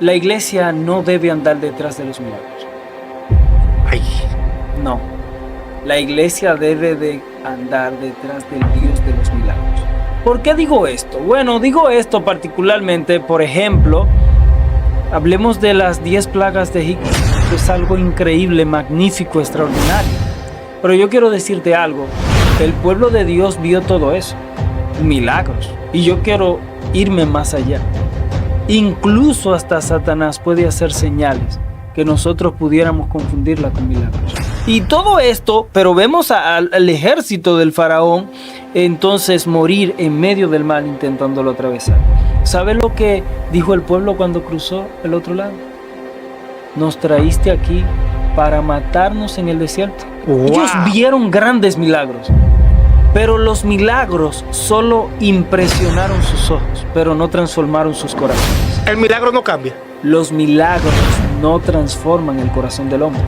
La iglesia no debe andar detrás de los milagros. Ay, No. La iglesia debe de andar detrás del Dios de los milagros. ¿Por qué digo esto? Bueno, digo esto particularmente, por ejemplo, hablemos de las 10 plagas de Egipto. Esto es algo increíble, magnífico, extraordinario. Pero yo quiero decirte algo. El pueblo de Dios vio todo eso. Milagros. Y yo quiero irme más allá. Incluso hasta Satanás puede hacer señales que nosotros pudiéramos confundirla con milagros. Y todo esto, pero vemos al ejército del faraón entonces morir en medio del mar intentándolo atravesar. ¿Sabe lo que dijo el pueblo cuando cruzó el otro lado? Nos traíste aquí para matarnos en el desierto. wow. Ellos vieron grandes milagros, pero los milagros solo impresionaron sus ojos, pero no transformaron sus corazones. El milagro no cambia. Los milagros no transforman el corazón del hombre.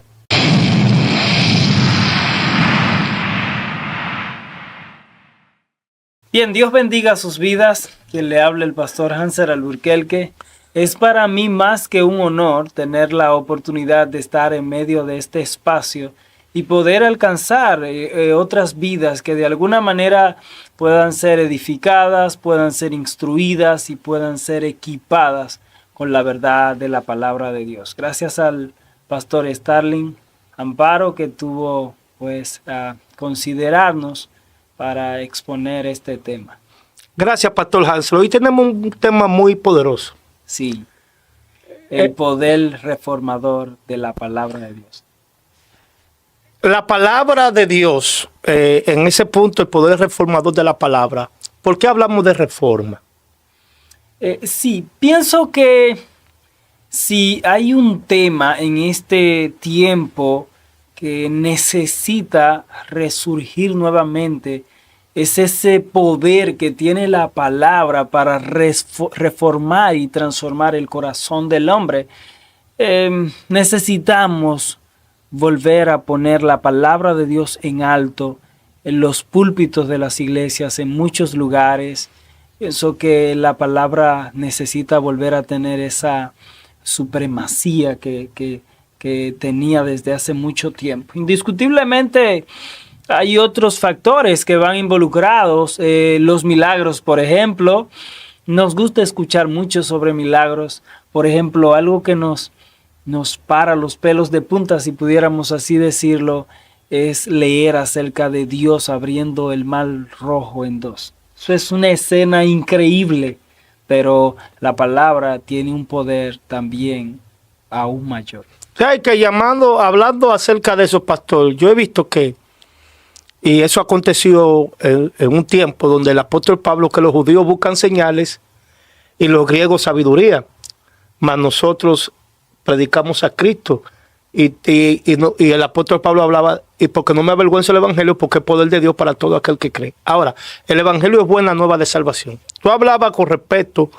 Bien, Dios bendiga sus vidas. Quien le habla el pastor Hanser Alburquerque. Es para mí más que un honor tener la oportunidad de estar en medio de este espacio y poder alcanzar otras vidas que de alguna manera puedan ser edificadas, puedan ser instruidas y puedan ser equipadas con la verdad de la palabra de Dios. Gracias al pastor Starling Amparo que tuvo a considerarnos para exponer este tema. Gracias, pastor Hansel. Hoy tenemos un tema muy poderoso. Sí, el poder reformador de la palabra de Dios. La palabra de Dios, en ese punto, el poder reformador de la palabra. ¿Por qué hablamos de reforma? Sí, pienso que si hay un tema en este tiempo que necesita resurgir nuevamente, es ese poder que tiene la palabra para reformar y transformar el corazón del hombre. Necesitamos volver a poner la palabra de Dios en alto en los púlpitos de las iglesias, en muchos lugares. Pienso que la palabra necesita volver a tener esa supremacía que tenía desde hace mucho tiempo. Indiscutiblemente hay otros factores que van involucrados, los milagros, por ejemplo. Nos gusta escuchar mucho sobre milagros. Por ejemplo, algo que nos para los pelos de punta, si pudiéramos así decirlo, es leer acerca de Dios abriendo el mar Rojo en dos. Eso es una escena increíble, pero la palabra tiene un poder también aún mayor. ¿Sabes que hablando acerca de eso, pastor? Yo he visto que, y eso ha acontecido en un tiempo donde el apóstol Pablo, que los judíos buscan señales y los griegos sabiduría, mas nosotros predicamos a Cristo. Y el apóstol Pablo hablaba, y porque no me avergüenzo el evangelio, porque es poder de Dios para todo aquel que cree. Ahora, el evangelio es buena nueva de salvación. Tú hablabas con respecto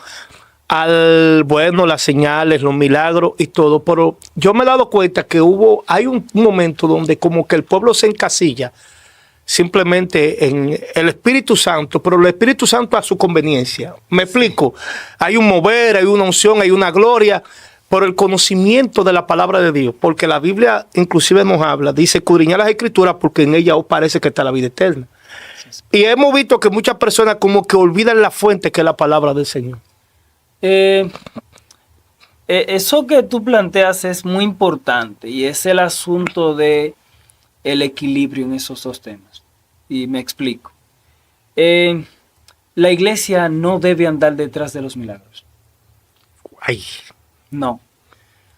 las señales, los milagros y todo, pero yo me he dado cuenta que hay un momento donde como que el pueblo se encasilla simplemente en el Espíritu Santo, pero el Espíritu Santo a su conveniencia. Me explico, hay un mover, hay una unción, hay una gloria, por el conocimiento de la palabra de Dios, porque la Biblia inclusive nos habla, dice, escudriñad las Escrituras porque en ellas os parece que está la vida eterna. Y hemos visto que muchas personas como que olvidan la fuente que es la palabra del Señor. Eso que tú planteas es muy importante y es el asunto de el equilibrio en esos dos temas. Y me explico. La iglesia no debe andar detrás de los milagros. Ay. No,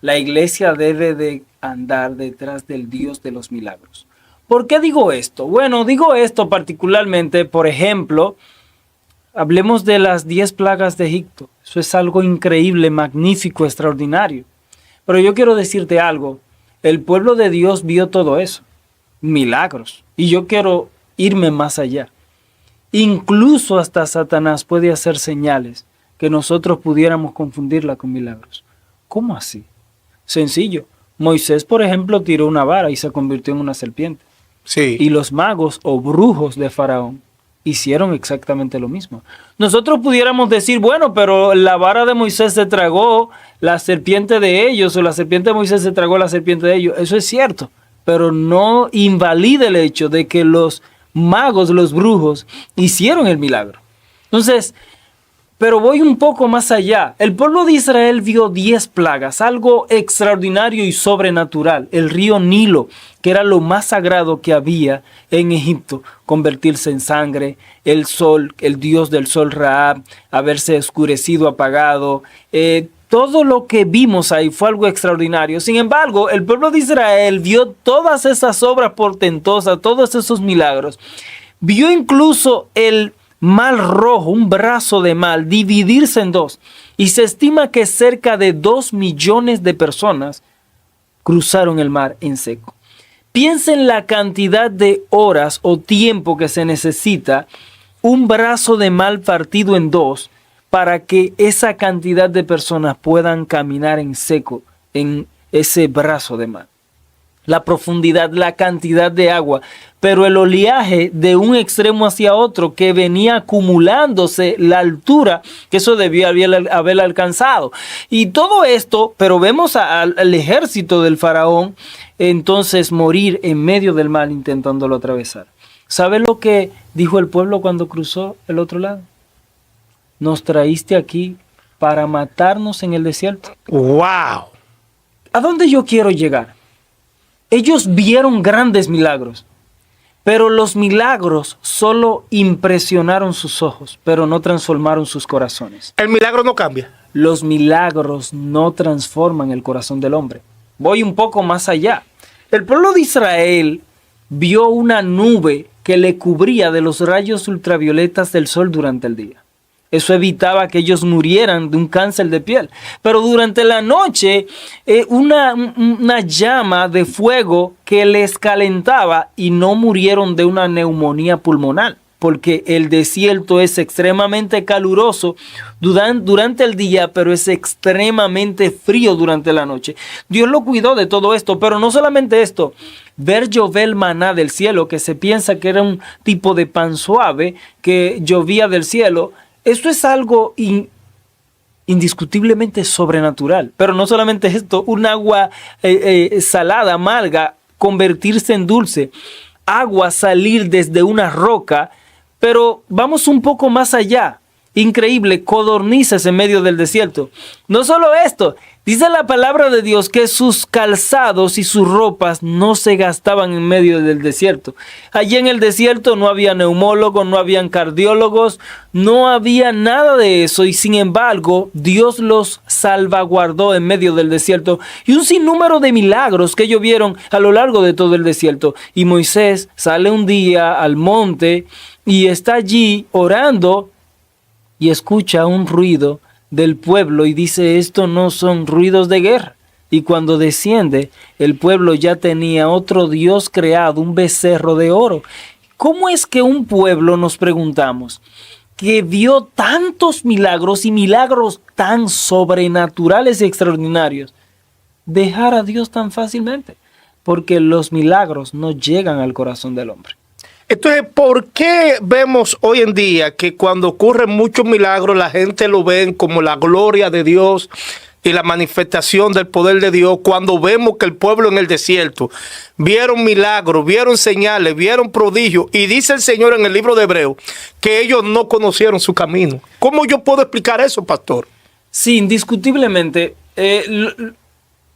la iglesia debe de andar detrás del Dios de los milagros. ¿Por qué digo esto? Bueno, digo esto particularmente, por ejemplo, hablemos de las 10 plagas de Egipto. Eso es algo increíble, magnífico, extraordinario. Pero yo quiero decirte algo, el pueblo de Dios vio todo eso, milagros. Y yo quiero irme más allá. Incluso hasta Satanás puede hacer señales que nosotros pudiéramos confundirla con milagros. ¿Cómo así? Sencillo. Moisés, por ejemplo, tiró una vara y se convirtió en una serpiente. Sí. Y los magos o brujos de Faraón hicieron exactamente lo mismo. Nosotros pudiéramos decir, bueno, pero la vara de Moisés se tragó la serpiente de ellos, o la serpiente de Moisés se tragó la serpiente de ellos. Eso es cierto, pero no invalida el hecho de que los magos, los brujos, hicieron el milagro. Entonces, pero voy un poco más allá. El pueblo de Israel vio 10 plagas, algo extraordinario y sobrenatural. El río Nilo, que era lo más sagrado que había en Egipto, convertirse en sangre, el sol, el dios del sol Raab, haberse oscurecido, apagado. Todo lo que vimos ahí fue algo extraordinario. Sin embargo, el pueblo de Israel vio todas esas obras portentosas, todos esos milagros. Vio incluso el Mar Rojo, un brazo de mar, dividirse en dos. Y se estima que cerca de 2 millones de personas cruzaron el mar en seco. Piensen la cantidad de horas o tiempo que se necesita un brazo de mar partido en dos para que esa cantidad de personas puedan caminar en seco en ese brazo de mar. La profundidad, la cantidad de agua, pero el oleaje de un extremo hacia otro que venía acumulándose, la altura que eso debía haber alcanzado. Y todo esto, pero vemos al ejército del faraón entonces morir en medio del mar intentándolo atravesar. ¿Sabe lo que dijo el pueblo cuando cruzó el otro lado? Nos traíste aquí para matarnos en el desierto. ¡Wow! ¿A dónde yo quiero llegar? Ellos vieron grandes milagros, pero los milagros solo impresionaron sus ojos, pero no transformaron sus corazones. El milagro no cambia. Los milagros no transforman el corazón del hombre. Voy un poco más allá. El pueblo de Israel vio una nube que le cubría de los rayos ultravioletas del sol durante el día. Eso evitaba que ellos murieran de un cáncer de piel. Pero durante la noche, una llama de fuego que les calentaba y no murieron de una neumonía pulmonar. Porque el desierto es extremadamente caluroso durante el día, pero es extremadamente frío durante la noche. Dios lo cuidó de todo esto, pero no solamente esto. Ver llover maná del cielo, que se piensa que era un tipo de pan suave que llovía del cielo. Esto es algo indiscutiblemente sobrenatural. Pero no solamente esto, un agua salada, amarga, convertirse en dulce. Agua salir desde una roca. Pero vamos un poco más allá. Increíble, codornices en medio del desierto. No solo esto, dice la palabra de Dios que sus calzados y sus ropas no se gastaban en medio del desierto. Allí en el desierto no había neumólogos, no habían cardiólogos, no había nada de eso. Y sin embargo, Dios los salvaguardó en medio del desierto. Y un sinnúmero de milagros que ellos vieron a lo largo de todo el desierto. Y Moisés sale un día al monte y está allí orando y escucha un ruido del pueblo y dice, esto no son ruidos de guerra. Y cuando desciende, el pueblo ya tenía otro Dios creado, un becerro de oro. ¿Cómo es que un pueblo, nos preguntamos, que vio tantos milagros y milagros tan sobrenaturales y extraordinarios, dejar a Dios tan fácilmente? Porque los milagros no llegan al corazón del hombre. Entonces, ¿por qué vemos hoy en día que cuando ocurren muchos milagros la gente lo ven como la gloria de Dios y la manifestación del poder de Dios? Cuando vemos que el pueblo en el desierto vieron milagros, vieron señales, vieron prodigios, y dice el Señor en el libro de Hebreos que ellos no conocieron su camino. ¿Cómo yo puedo explicar eso, pastor? Sí, indiscutiblemente,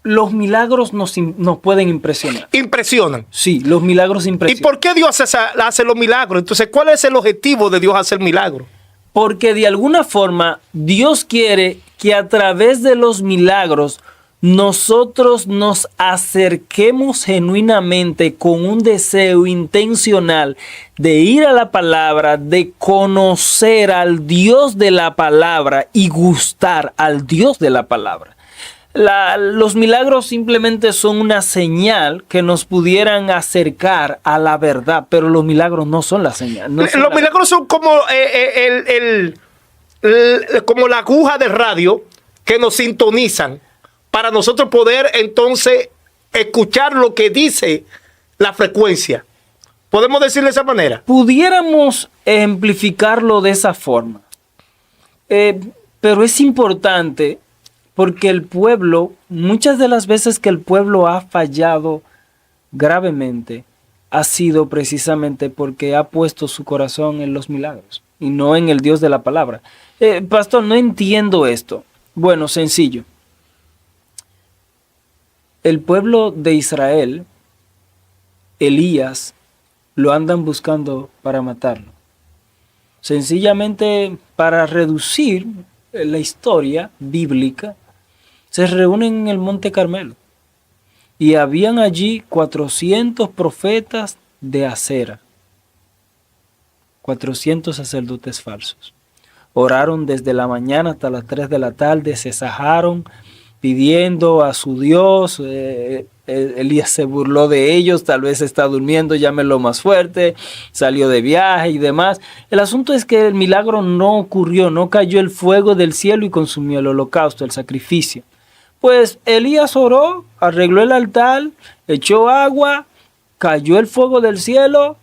los milagros nos pueden impresionar. ¿Impresionan? Sí, los milagros impresionan. ¿Y por qué Dios hace los milagros? Entonces, ¿cuál es el objetivo de Dios hacer milagros? Porque de alguna forma Dios quiere que a través de los milagros nosotros nos acerquemos genuinamente con un deseo intencional de ir a la palabra, de conocer al Dios de la palabra y gustar al Dios de la palabra. Los milagros simplemente son una señal que nos pudieran acercar a la verdad, pero los milagros no son la señal. Los milagros son como, como la aguja de radio que nos sintonizan para nosotros poder entonces escuchar lo que dice la frecuencia. ¿Podemos decirlo de esa manera? Pudiéramos ejemplificarlo de esa forma. Pero es importante porque el pueblo, muchas de las veces que el pueblo ha fallado gravemente, ha sido precisamente porque ha puesto su corazón en los milagros y no en el Dios de la palabra. Pastor, no entiendo esto. Bueno, sencillo. El pueblo de Israel, Elías, lo andan buscando para matarlo. Sencillamente para reducir la historia bíblica, se reúnen en el Monte Carmelo. Y habían allí 400 profetas de acera, 400 sacerdotes falsos. Oraron desde la mañana hasta las 3 de la tarde, se sajaron pidiendo a su Dios. Elías se burló de ellos, tal vez está durmiendo, llámelo más fuerte, salió de viaje y demás. El asunto es que el milagro no ocurrió, no cayó el fuego del cielo y consumió el holocausto, el sacrificio. Pues Elías oró, arregló el altar, echó agua, cayó el fuego del cielo.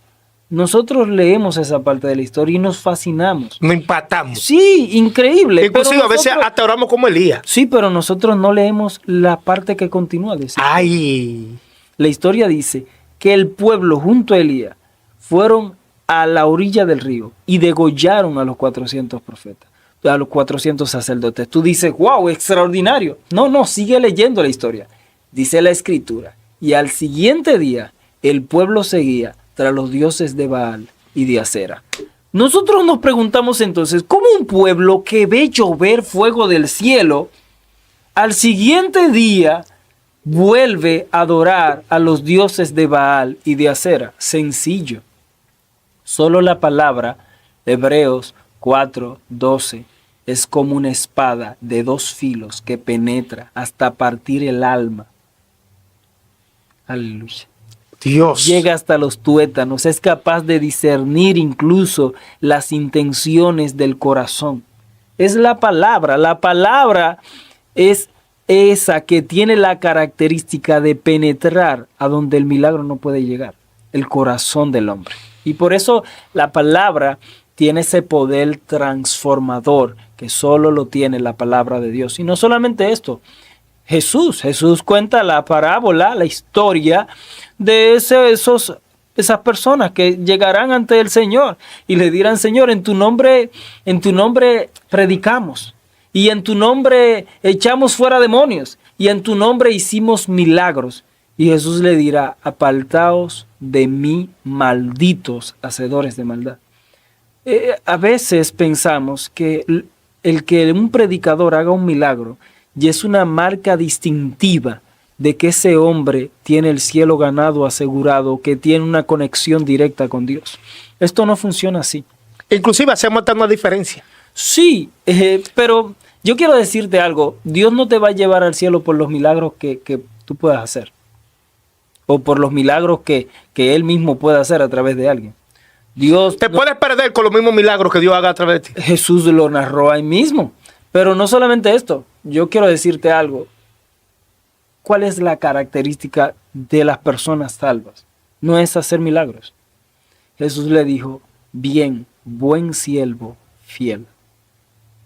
Nosotros leemos esa parte de la historia y nos fascinamos. Nos impactamos. Sí, increíble. Inclusive a veces hasta oramos como Elías. Sí, pero nosotros no leemos la parte que continúa de esa historia. Ay. La historia dice que el pueblo junto a Elías fueron a la orilla del río y degollaron a los 400 profetas, a los 400 sacerdotes. Tú dices, wow, extraordinario. No, sigue leyendo la historia. Dice la escritura. Y al siguiente día el pueblo seguía tras los dioses de Baal y de Acera. Nosotros nos preguntamos entonces, ¿cómo un pueblo que ve llover fuego del cielo, al siguiente día vuelve a adorar a los dioses de Baal y de Acera? Sencillo. Solo la palabra, Hebreos 4:12, es como una espada de 2 filos que penetra hasta partir el alma. Aleluya. Dios. Llega hasta los tuétanos, es capaz de discernir incluso las intenciones del corazón. Es la palabra es esa que tiene la característica de penetrar a donde el milagro no puede llegar, el corazón del hombre. Y por eso la palabra tiene ese poder transformador que solo lo tiene la palabra de Dios. Y no solamente esto, Jesús cuenta la parábola, la historia de esas personas que llegarán ante el Señor y le dirán, Señor, en tu nombre predicamos y en tu nombre echamos fuera demonios y en tu nombre hicimos milagros. Y Jesús le dirá, apartaos de mí, malditos hacedores de maldad. A veces pensamos que el que un predicador haga un milagro y es una marca distintiva de que ese hombre tiene el cielo ganado, asegurado, que tiene una conexión directa con Dios. Esto no funciona así. Inclusive hacemos hasta una diferencia. Sí, pero yo quiero decirte algo. Dios no te va a llevar al cielo por los milagros que tú puedas hacer. O por los milagros que Él mismo pueda hacer a través de alguien. Dios te puedes perder con los mismos milagros que Dios haga a través de ti. Jesús lo narró ahí mismo. Pero no solamente esto. Yo quiero decirte algo. ¿Cuál es la característica de las personas salvas? No es hacer milagros. Jesús le dijo, bien, buen siervo, fiel.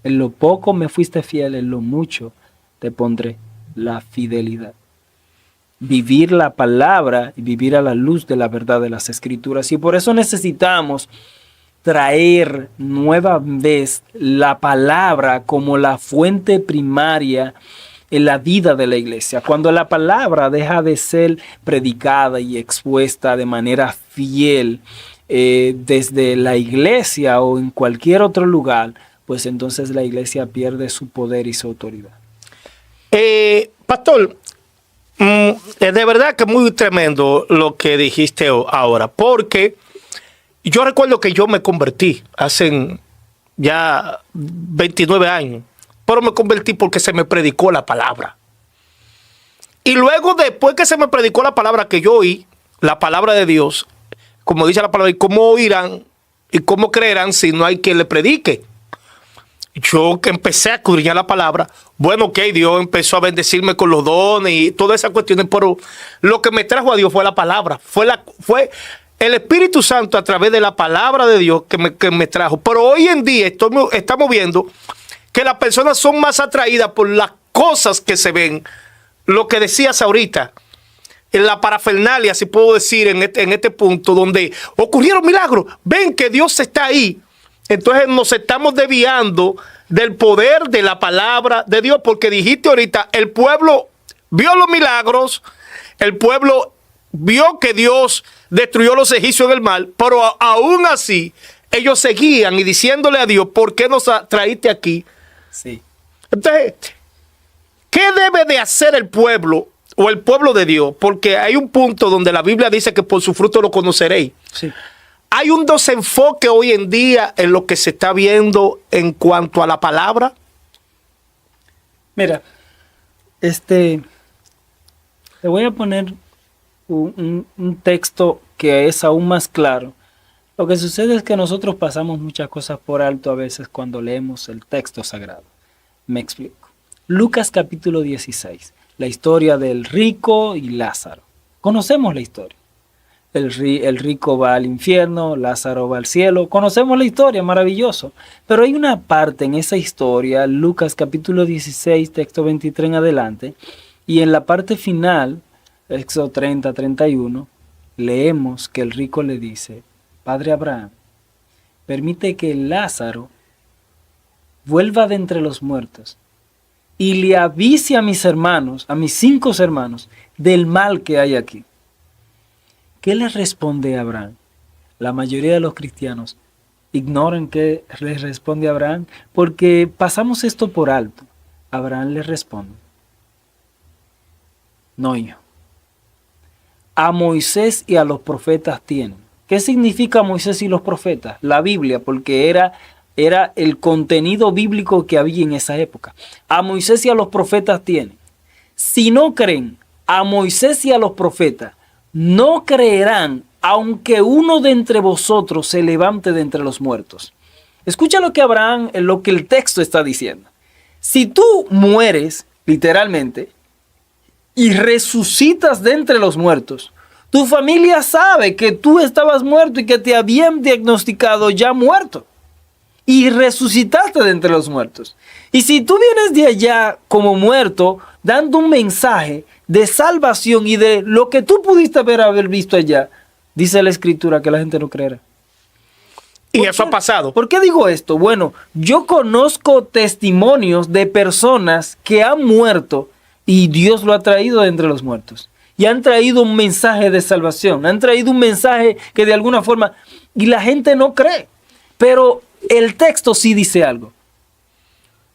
En lo poco me fuiste fiel, en lo mucho te pondré la fidelidad. Vivir la palabra y vivir a la luz de la verdad de las Escrituras. Y por eso necesitamos traer nueva vez la palabra como la fuente primaria en la vida de la iglesia. Cuando la palabra deja de ser predicada y expuesta de manera fiel desde la iglesia o en cualquier otro lugar, pues entonces la iglesia pierde su poder y su autoridad. Pastor, de verdad que es muy tremendo lo que dijiste ahora, porque yo recuerdo que yo me convertí hace ya 29 años, pero me convertí porque se me predicó la palabra. Y luego, después que se me predicó la palabra, que yo oí, la palabra de Dios, como dice la palabra, ¿y cómo oirán y cómo creerán si no hay quien le predique? Yo que empecé a escudriñar la palabra, bueno, ok, Dios empezó a bendecirme con los dones y todas esas cuestiones, pero lo que me trajo a Dios fue la palabra, fue el Espíritu Santo a través de la palabra de Dios que me trajo. Pero hoy en día estamos viendo que las personas son más atraídas por las cosas que se ven. Lo que decías ahorita, en la parafernalia, si puedo decir, en este punto, donde ocurrieron milagros. Ven que Dios está ahí. Entonces nos estamos desviando del poder de la palabra de Dios, porque dijiste ahorita, el pueblo vio los milagros, el pueblo vio que Dios destruyó a los egipcios en el mar, pero aún así ellos seguían y diciéndole a Dios, ¿por qué nos traíste aquí? Sí. Entonces, ¿qué debe de hacer el pueblo o el pueblo de Dios? Porque hay un punto donde la Biblia dice que por su fruto lo conoceréis. Sí. Hay un desenfoque hoy en día en lo que se está viendo en cuanto a la palabra. Mira, te voy a poner un texto que es aún más claro. Lo que sucede es que nosotros pasamos muchas cosas por alto a veces cuando leemos el texto sagrado. Me explico. Lucas capítulo 16, la historia del rico y Lázaro. Conocemos la historia. El rico va al infierno, Lázaro va al cielo. Conocemos la historia, maravilloso. Pero hay una parte en esa historia, Lucas capítulo 16, texto 23 en adelante, y en la parte final, Éxodo 30, 31, leemos que el rico le dice, Padre Abraham, permite que Lázaro vuelva de entre los muertos y le avise a mis hermanos, a mis 5 hermanos, del mal que hay aquí. ¿Qué le responde Abraham? La mayoría de los cristianos ignoran qué le responde Abraham porque pasamos esto por alto. Abraham le responde, no, hijo. A Moisés y a los profetas tienen. ¿Qué significa Moisés y los profetas? La Biblia, porque era el contenido bíblico que había en esa época. A Moisés y a los profetas tienen. Si no creen a Moisés y a los profetas, no creerán aunque uno de entre vosotros se levante de entre los muertos. Escucha lo que Abraham, lo que el texto está diciendo. Si tú mueres, literalmente, y resucitas de entre los muertos, tu familia sabe que tú estabas muerto y que te habían diagnosticado ya muerto. Y resucitaste de entre los muertos. Y si tú vienes de allá como muerto, dando un mensaje de salvación y de lo que tú pudiste haber visto allá, dice la Escritura que la gente no creerá. Y eso ha pasado. ¿Por qué digo esto? Bueno, yo conozco testimonios de personas que han muerto y Dios lo ha traído de entre los muertos. Y han traído un mensaje de salvación, han traído un mensaje que de alguna forma, y la gente no cree. Pero el texto sí dice algo.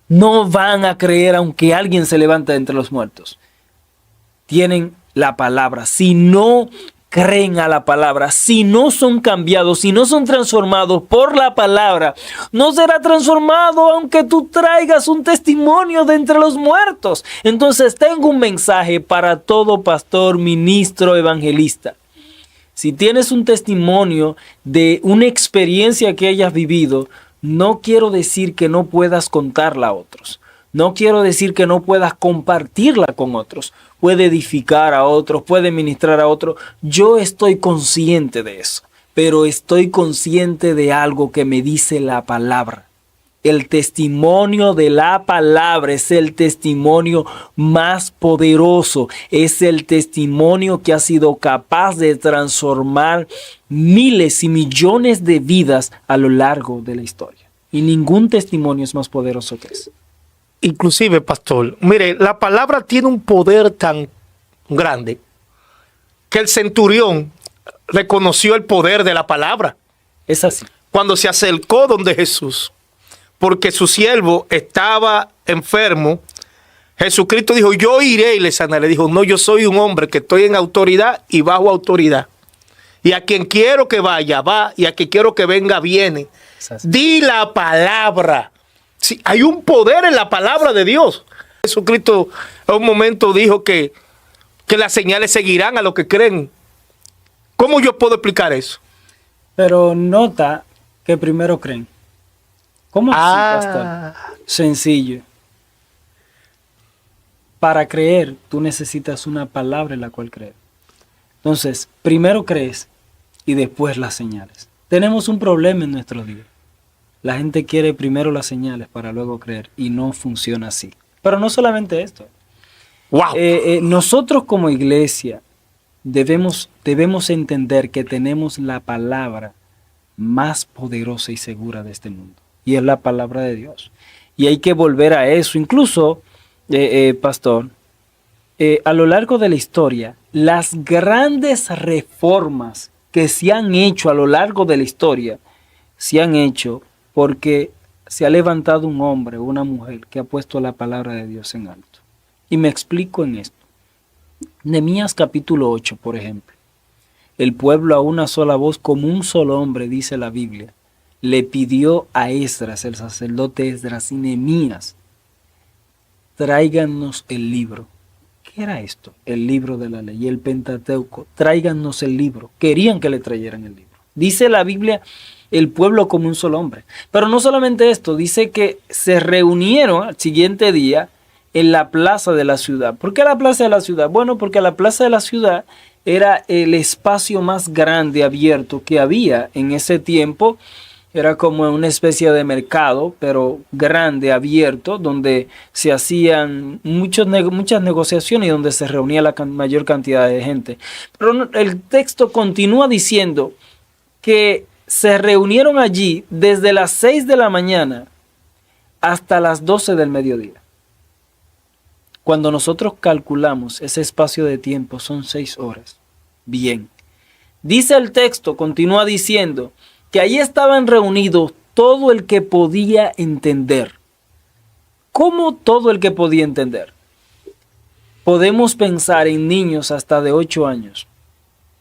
No van a creer aunque alguien se levante de entre los muertos. Tienen la palabra. Si no creen a la palabra, si no son cambiados, si no son transformados por la palabra, no será transformado aunque tú traigas un testimonio de entre los muertos. Entonces tengo un mensaje para todo pastor, ministro, evangelista. Si tienes un testimonio de una experiencia que hayas vivido, no quiero decir que no puedas contarla a otros. No quiero decir que no puedas compartirla con otros. Puede edificar a otros, puede ministrar a otros. Yo estoy consciente de eso, pero estoy consciente de algo que me dice la palabra. El testimonio de la palabra es el testimonio más poderoso. Es el testimonio que ha sido capaz de transformar miles y millones de vidas a lo largo de la historia. Y ningún testimonio es más poderoso que ese. Inclusive, pastor, mire, la palabra tiene un poder tan grande que el centurión reconoció el poder de la palabra. Es así. Cuando se acercó donde Jesús, porque su siervo estaba enfermo, Jesucristo dijo, yo iré y le sanaré. Dijo, no, yo soy un hombre que estoy en autoridad y bajo autoridad. Y a quien quiero que vaya, va, y a quien quiero que venga, viene. Di la palabra. Sí, hay un poder en la palabra de Dios. Jesucristo en un momento dijo que las señales seguirán a los que creen. ¿Cómo yo puedo explicar eso? Pero nota que primero creen. ¿Cómo así, pastor? Sencillo. Para creer, tú necesitas una palabra en la cual creer. Entonces, primero crees y después las señales. Tenemos un problema en nuestros días. La gente quiere primero las señales para luego creer y no funciona así. Pero no solamente esto. Wow. Nosotros como iglesia debemos entender que tenemos la palabra más poderosa y segura de este mundo. Y es la palabra de Dios. Y hay que volver a eso. Incluso, pastor, a lo largo de la historia, las grandes reformas que se han hecho a lo largo de la historia, se han hecho porque se ha levantado un hombre o una mujer que ha puesto la palabra de Dios en alto. Y me explico en esto. Nehemías capítulo 8, por ejemplo. El pueblo a una sola voz, como un solo hombre, dice la Biblia, le pidió a Esdras, el sacerdote Esdras y Nehemías, tráiganos el libro. ¿Qué era esto? El libro de la ley, el Pentateuco. Tráiganos el libro. Querían que le trajeran el libro. Dice la Biblia, el pueblo como un solo hombre. Pero no solamente esto, dice que se reunieron al siguiente día en la plaza de la ciudad. ¿Por qué la plaza de la ciudad? Bueno, porque la plaza de la ciudad era el espacio más grande abierto que había en ese tiempo. Era como una especie de mercado, pero grande, abierto, donde se hacían muchas negociaciones y donde se reunía la mayor cantidad de gente. Pero el texto continúa diciendo que se reunieron allí desde las 6 de la mañana hasta las 12 del mediodía. Cuando nosotros calculamos ese espacio de tiempo son 6 horas. Bien. Dice el texto, continúa diciendo, que allí estaban reunidos todo el que podía entender. ¿Cómo todo el que podía entender? Podemos pensar en niños hasta de 8 años,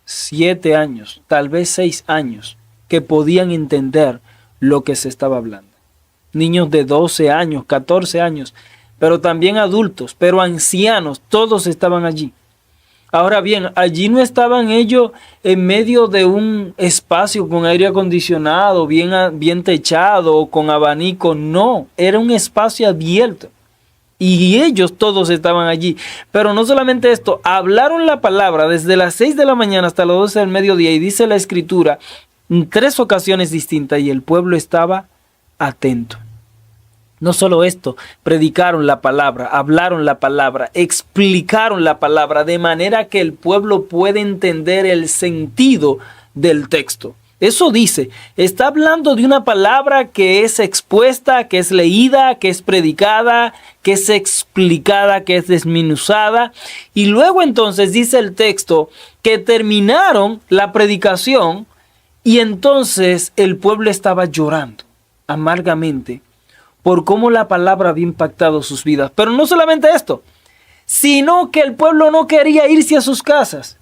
7 años, tal vez 6 años, que podían entender lo que se estaba hablando. Niños de 12 años, 14 años, pero también adultos, pero ancianos, todos estaban allí. Ahora bien, allí no estaban ellos en medio de un espacio con aire acondicionado, bien techado o con abanico. No, era un espacio abierto. Y ellos todos estaban allí. Pero no solamente esto, hablaron la palabra desde las 6 de la mañana hasta las 12 del mediodía. Y dice la Escritura, en 3 ocasiones distintas, y el pueblo estaba atento. No solo esto, predicaron la palabra, hablaron la palabra, explicaron la palabra, de manera que el pueblo puede entender el sentido del texto. Eso dice, está hablando de una palabra que es expuesta, que es leída, que es predicada, que es explicada, que es desmenuzada. Y luego entonces dice el texto que terminaron la predicación y entonces el pueblo estaba llorando amargamente por cómo la palabra había impactado sus vidas. Pero no solamente esto, sino que el pueblo no quería irse a sus casas.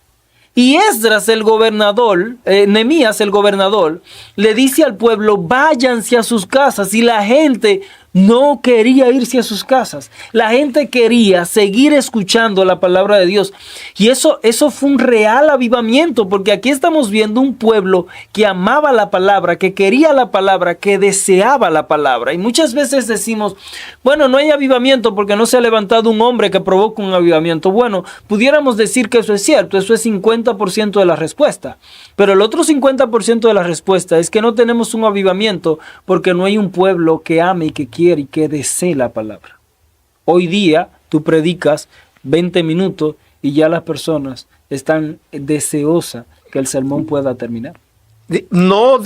Y Esdras, el gobernador, Nehemías, el gobernador, le dice al pueblo, váyanse a sus casas. Y la gente no quería irse a sus casas. La gente quería seguir escuchando la palabra de Dios. Y eso fue un real avivamiento, porque aquí estamos viendo un pueblo que amaba la palabra, que quería la palabra, que deseaba la palabra. Y muchas veces decimos, bueno, no hay avivamiento porque no se ha levantado un hombre que provoque un avivamiento. Bueno, pudiéramos decir que eso es cierto, eso es 50% de la respuesta. Pero el otro 50% de la respuesta es que no tenemos un avivamiento porque no hay un pueblo que ame y que quiere y que desee la palabra. Hoy día tú predicas 20 minutos y ya las personas están deseosas que el sermón pueda terminar. No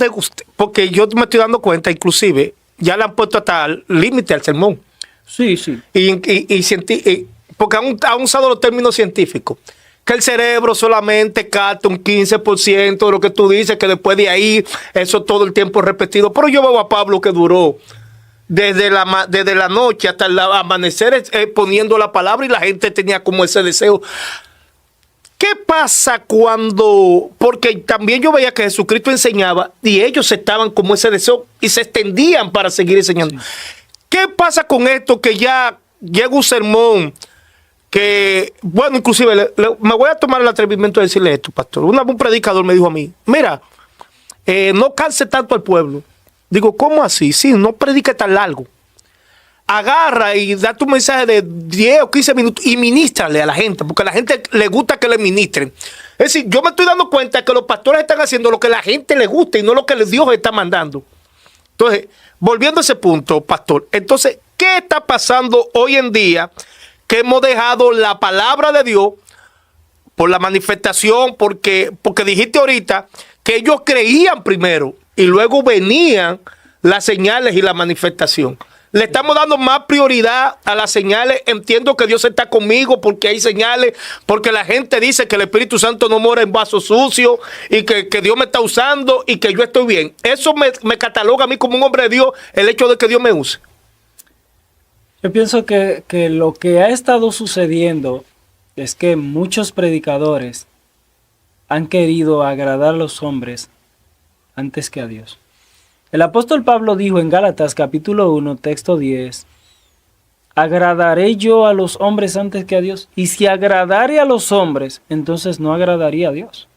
porque yo me estoy dando cuenta, inclusive, ya le han puesto hasta límite al sermón. Sí, sí. Porque han usado los términos científicos. Que el cerebro solamente capta un 15% de lo que tú dices, que después de ahí, eso todo el tiempo es repetido. Pero yo veo a Pablo que duró desde la noche hasta el amanecer poniendo la palabra y la gente tenía como ese deseo. ¿Qué pasa cuando...? Porque también yo veía que Jesucristo enseñaba y ellos estaban como ese deseo y se extendían para seguir enseñando. Sí. ¿Qué pasa con esto que ya llega un sermón que, bueno, inclusive me voy a tomar el atrevimiento de decirle esto, pastor? Un predicador me dijo a mí, mira, no canse tanto al pueblo. Digo, ¿cómo así? Sí, no predique tan largo. Agarra y da tu mensaje de 10 o 15 minutos y ministrale a la gente, porque a la gente le gusta que le ministren. Es decir, yo me estoy dando cuenta que los pastores están haciendo lo que a la gente le gusta y no lo que Dios está mandando. Entonces, volviendo a ese punto, pastor, entonces, ¿qué está pasando hoy en día que hemos dejado la palabra de Dios por la manifestación? Porque dijiste ahorita que ellos creían primero y luego venían las señales y la manifestación. Le estamos dando más prioridad a las señales. Entiendo que Dios está conmigo porque hay señales, porque la gente dice que el Espíritu Santo no mora en vasos sucios y que Dios me está usando y que yo estoy bien. Eso me cataloga a mí como un hombre de Dios, el hecho de que Dios me use. Yo pienso que lo que ha estado sucediendo es que muchos predicadores han querido agradar a los hombres antes que a Dios. El apóstol Pablo dijo en Gálatas capítulo 1, texto 10, ¿agradaré yo a los hombres antes que a Dios? Y si agradare a los hombres, entonces no agradaría a Dios.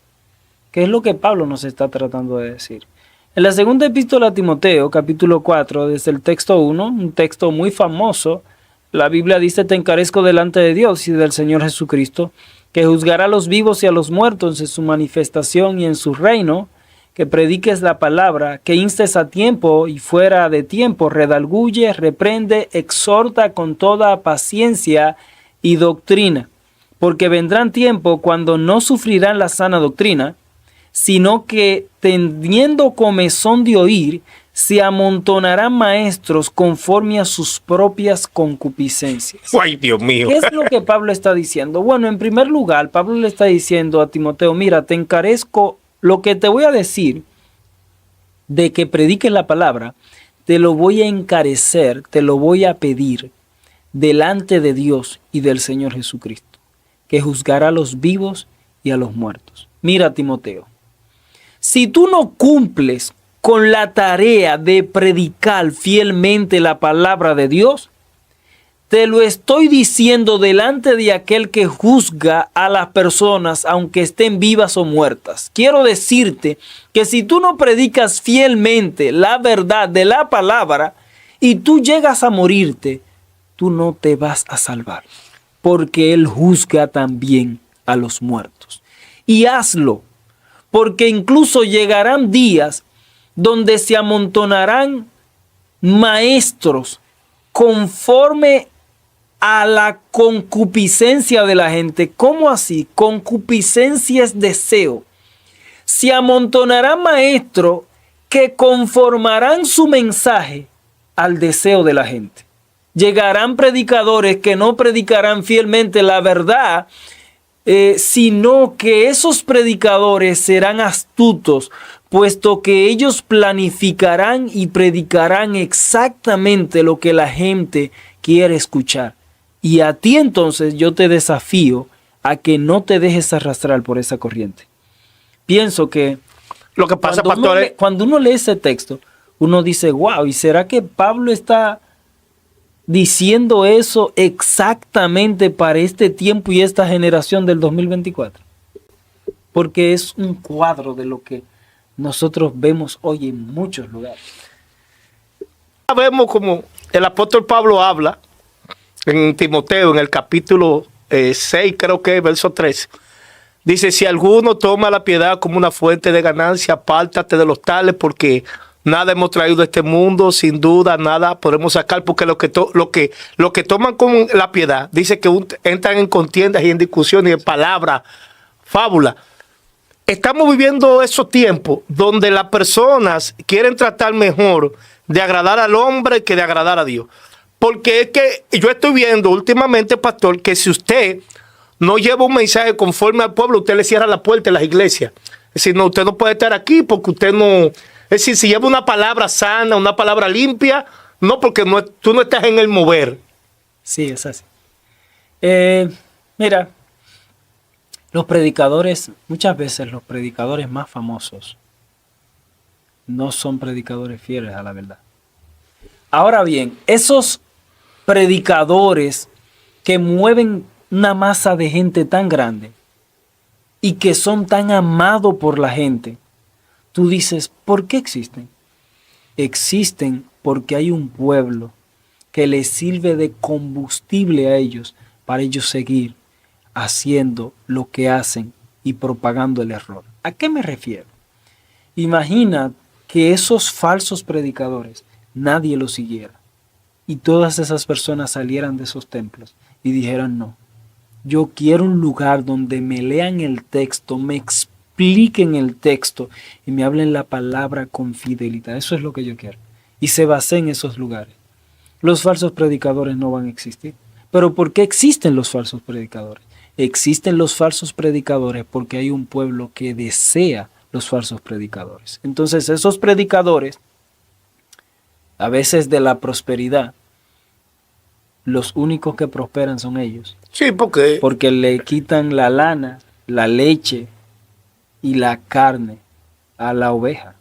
¿Qué es lo que Pablo nos está tratando de decir? En la segunda epístola a Timoteo, capítulo 4, desde el texto 1, un texto muy famoso, la Biblia dice, te encarezco delante de Dios y del Señor Jesucristo, que juzgará a los vivos y a los muertos en su manifestación y en su reino, que prediques la palabra, que instes a tiempo y fuera de tiempo, redarguye, reprende, exhorta con toda paciencia y doctrina, porque vendrán tiempos cuando no sufrirán la sana doctrina, sino que teniendo comezón de oír, se amontonarán maestros conforme a sus propias concupiscencias. ¡Ay, Dios mío! ¿Qué es lo que Pablo está diciendo? Bueno, en primer lugar, Pablo le está diciendo a Timoteo, mira, te encarezco. Lo que te voy a decir de que prediques la palabra, te lo voy a encarecer, te lo voy a pedir delante de Dios y del Señor Jesucristo, que juzgará a los vivos y a los muertos. Mira, Timoteo, si tú no cumples con la tarea de predicar fielmente la palabra de Dios, te lo estoy diciendo delante de aquel que juzga a las personas aunque estén vivas o muertas. Quiero decirte que si tú no predicas fielmente la verdad de la palabra y tú llegas a morirte, tú no te vas a salvar, porque Él juzga también a los muertos. Y hazlo, porque incluso llegarán días donde se amontonarán maestros conforme a la concupiscencia de la gente. ¿Cómo así? Concupiscencia es deseo. Se amontonarán maestros que conformarán su mensaje al deseo de la gente. Llegarán predicadores que no predicarán fielmente la verdad, sino que esos predicadores serán astutos, puesto que ellos planificarán y predicarán exactamente lo que la gente quiere escuchar. Y a ti entonces yo te desafío a que no te dejes arrastrar por esa corriente. Pienso que lo que pasa, pastor, cuando uno lee ese texto, uno dice, wow, ¿y será que Pablo está diciendo eso exactamente para este tiempo y esta generación del 2024? Porque es un cuadro de lo que nosotros vemos hoy en muchos lugares. Vemos como el apóstol Pablo habla en Timoteo, en el capítulo 6, creo que es, verso 13. Dice, si alguno toma la piedad como una fuente de ganancia, apártate de los tales, porque nada hemos traído de este mundo, sin duda, nada podemos sacar, porque lo que toman con la piedad, dice que entran en contiendas y en discusiones y en palabras, fábulas. Estamos viviendo esos tiempos donde las personas quieren tratar mejor de agradar al hombre que de agradar a Dios. Porque es que yo estoy viendo últimamente, pastor, que si usted no lleva un mensaje conforme al pueblo, usted le cierra la puerta en las iglesias. Es decir, no, usted no puede estar aquí porque usted no... Es decir, si lleva una palabra sana, una palabra limpia, no, porque tú no estás en el mover. Sí, es así. Mira, los predicadores, muchas veces los predicadores más famosos no son predicadores fieles a la verdad. Ahora bien, esos predicadores que mueven una masa de gente tan grande y que son tan amados por la gente, tú dices, ¿por qué existen? Existen porque hay un pueblo que les sirve de combustible a ellos para ellos seguir haciendo lo que hacen y propagando el error. ¿A qué me refiero? Imagina que esos falsos predicadores nadie los siguiera y todas esas personas salieran de esos templos y dijeran: no, yo quiero un lugar donde me lean el texto, me expliquen el texto y me hablen la palabra con fidelidad. Eso es lo que yo quiero. Y se basa en esos lugares. Los falsos predicadores no van a existir. ¿Pero por qué existen los falsos predicadores? Existen los falsos predicadores porque hay un pueblo que desea los falsos predicadores. Entonces esos predicadores, a veces de la prosperidad, los únicos que prosperan son ellos. Sí, porque le quitan la lana, la leche y la carne a la oveja.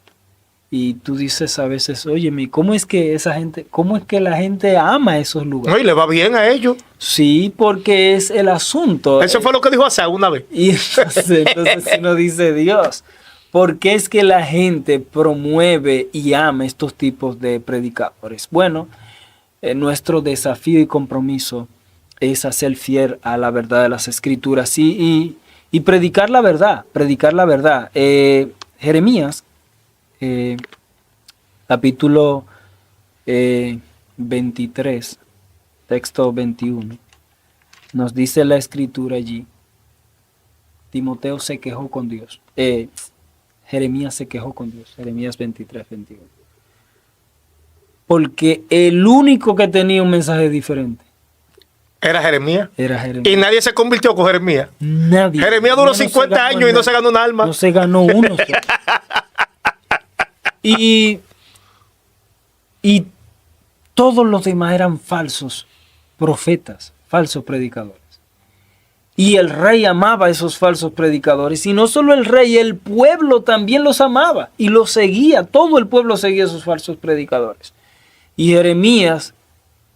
Y tú dices a veces: óyeme, ¿cómo es que la gente ama esos lugares? No, y le va bien a ellos. Sí, porque es el asunto. Eso fue lo que dijo Asa una vez. Y entonces uno dice: Dios, ¿por qué es que la gente promueve y ama estos tipos de predicadores? Bueno, nuestro desafío y compromiso es hacer fiel a la verdad de las Escrituras y predicar la verdad, Jeremías, capítulo 23, texto 21, nos dice la Escritura allí: Timoteo se quejó con Dios. Jeremías se quejó con Dios. Jeremías 23, 21. Porque el único que tenía un mensaje diferente era Jeremías. Y nadie se convirtió con Jeremías. Nadie. Jeremías duró 50 años y no se ganó un alma. No se ganó uno. Y todos los demás eran falsos profetas, falsos predicadores. Y el rey amaba a esos falsos predicadores. Y no solo el rey, el pueblo también los amaba y los seguía. Todo el pueblo seguía a esos falsos predicadores. Y Jeremías,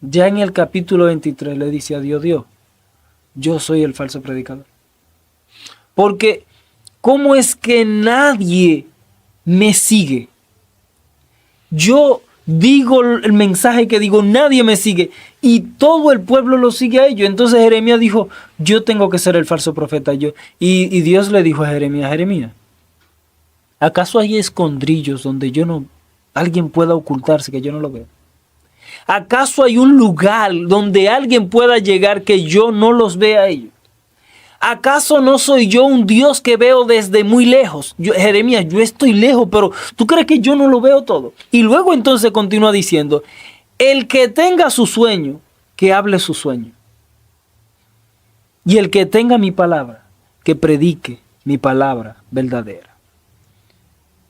ya en el capítulo 23, le dice a Dios: Dios, yo soy el falso predicador. Porque, ¿cómo es que nadie me sigue? Yo digo el mensaje que digo, nadie me sigue, y todo el pueblo lo sigue a ellos. Entonces Jeremías dijo: yo tengo que ser el falso profeta yo. Y Dios le dijo a Jeremías: Jeremías, ¿acaso hay escondrillos donde alguien pueda ocultarse que yo no lo veo? ¿Acaso hay un lugar donde alguien pueda llegar que yo no los vea a ellos? ¿Acaso no soy yo un Dios que veo desde muy lejos? Jeremías, yo estoy lejos, pero ¿tú crees que yo no lo veo todo? Y luego entonces continúa diciendo: el que tenga su sueño, que hable su sueño. Y el que tenga mi palabra, que predique mi palabra verdadera.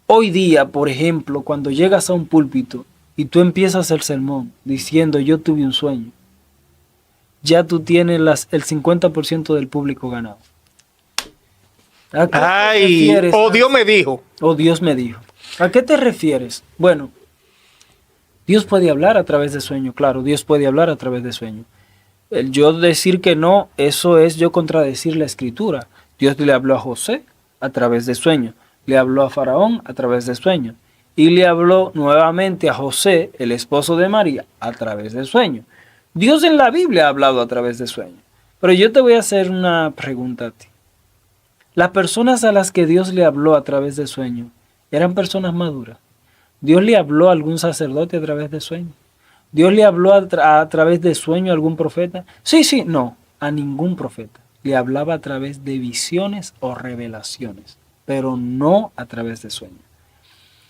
Hoy día, por ejemplo, cuando llegas a un púlpito y tú empiezas el sermón diciendo: yo tuve un sueño, ya tú tienes el 50% del público ganado. Ay, o Dios me dijo. O Dios me dijo. ¿A qué te refieres? Bueno, Dios puede hablar a través de sueño, claro, Dios puede hablar a través de sueño. El yo decir que no, eso es yo contradecir la Escritura. Dios le habló a José a través de sueño, le habló a Faraón a través de sueño, y le habló nuevamente a José, el esposo de María, a través de sueño. Dios en la Biblia ha hablado a través de sueño. Pero yo te voy a hacer una pregunta a ti. Las personas a las que Dios le habló a través de sueño eran personas maduras. Dios le habló a algún sacerdote a través de sueño. Dios le habló a través de sueño a algún profeta. Sí, no, a ningún profeta. Le hablaba a través de visiones o revelaciones, pero no a través de sueño.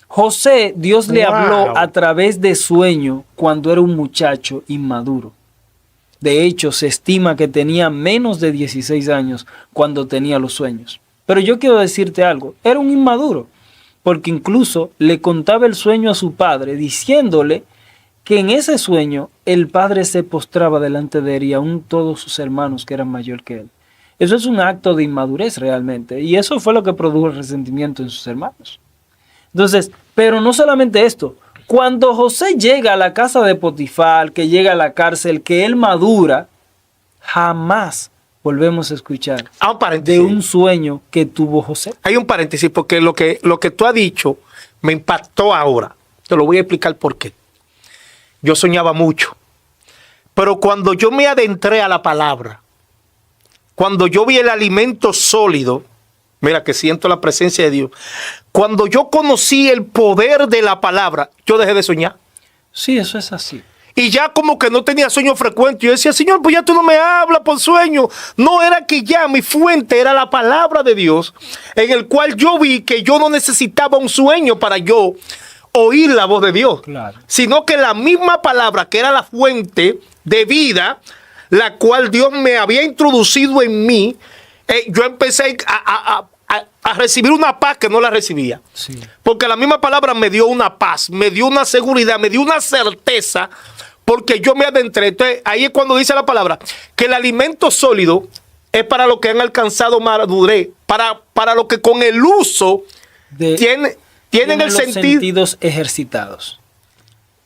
José, Dios le habló a través de sueño cuando era un muchacho inmaduro. De hecho, se estima que tenía menos de 16 años cuando tenía los sueños. Pero yo quiero decirte algo, era un inmaduro, porque incluso le contaba el sueño a su padre, diciéndole que en ese sueño el padre se postraba delante de él y aún todos sus hermanos que eran mayor que él. Eso es un acto de inmadurez realmente, y eso fue lo que produjo el resentimiento en sus hermanos. Entonces, pero no solamente esto, cuando José llega a la casa de Potifar, que llega a la cárcel, que él madura, jamás volvemos a escuchar de un sueño que tuvo José. Hay un paréntesis porque lo que tú has dicho me impactó ahora. Te lo voy a explicar por qué. Yo soñaba mucho, pero cuando yo me adentré a la palabra, cuando yo vi el alimento sólido, Mira que siento la presencia de Dios. Cuando yo conocí el poder de la palabra, yo dejé de soñar. Sí, eso es así. Y ya como que no tenía sueño frecuente. Yo decía, Señor, pues ya tú no me hablas por sueño. No, era que ya mi fuente era la palabra de Dios, en el cual yo vi que yo no necesitaba un sueño para yo oír la voz de Dios. Claro. Sino que la misma palabra que era la fuente de vida, la cual Dios me había introducido en mí, yo empecé a recibir una paz que no la recibía. Sí. Porque la misma palabra me dio una paz, me dio una seguridad, me dio una certeza, porque yo me adentré. Entonces, ahí es cuando dice la palabra que el alimento sólido es para los que han alcanzado madurez, para los que con el uso tienen el los sentido. sentidos ejercitados.